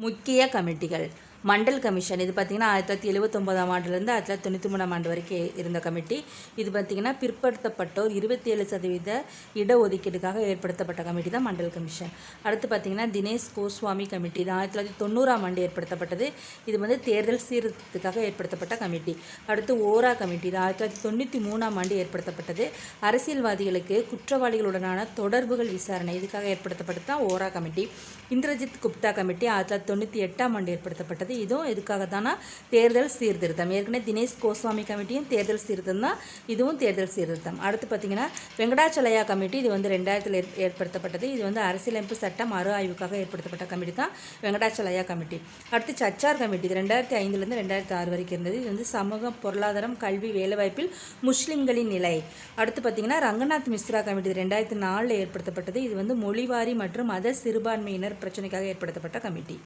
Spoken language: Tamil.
முக்கிய கமிட்டிகள். மண்டல் கமிஷன் இது பார்த்திங்கன்னா 1979ஆம் ஆண்டுலேருந்து 1993ஆம் ஆண்டு வரைக்கும் இருந்த கமிட்டி. இது பார்த்திங்கன்னா பிற்படுத்தப்பட்டோர் 27% இடஒதுக்கீடுக்காக ஏற்படுத்தப்பட்ட கமிட்டி தான் மண்டல் கமிஷன். அடுத்து பார்த்திங்கன்னா தினேஷ் கோஸ்வாமி கமிட்டி. இது 1990ஆம் ஆண்டு ஏற்படுத்தப்பட்டது. இது வந்து தேர்தல் சீர்திருத்தத்துக்காக ஏற்படுத்தப்பட்ட கமிட்டி. அடுத்து ஓரா கமிட்டி. இது 1993ஆம் ஆண்டு ஏற்படுத்தப்பட்டது. அரசியல்வாதிகளுக்கு குற்றவாளிகளுடனான தொடர்புகள் விசாரணை இதுக்காக ஏற்படுத்தப்பட்டது தான் ஓரா கமிட்டி. இந்திரஜித் குப்தா கமிட்டி 1998ஆம் ஆண்டு ஏற்படுத்தப்பட்டது. இதுவும் இதுக்காக தானா தேர்தல் சீர்திருத்தம். ஏற்கனவே தினேஷ் கோஸ்வாமி கமிட்டியும் தேர்தல் சீர்திருத்தம் தான், இதுவும் தேர்தல் சீர்திருத்தம். அடுத்து பார்த்தீங்கன்னா வெங்கடாச்சலயா கமிட்டி. இது வந்து 2000 ஏற்படுத்தப்பட்டது. இது வந்து அரசியலமைப்பு சட்ட மறு ஆய்வுக்காக ஏற்படுத்தப்பட்ட கமிட்டி தான் வெங்கடாச்சலயா கமிட்டி. அடுத்து சச்சார் கமிட்டி. இது 2005லேருந்து 2006 வரைக்கும் இருந்தது. இது வந்து சமூக பொருளாதாரம் கல்வி வேலைவாய்ப்பில் முஸ்லிம்களின் நிலை. அடுத்து பார்த்தீங்கன்னா ரங்கநாத் மிஸ்ரா கமிட்டி 2004 ஏற்படுத்தப்பட்டது. இது வந்து மொழிவாரி மற்றும் மத சிறுபான்மையினர் பிரச்சனைக்காக ஏற்படுத்தப்பட்ட கமிட்டி.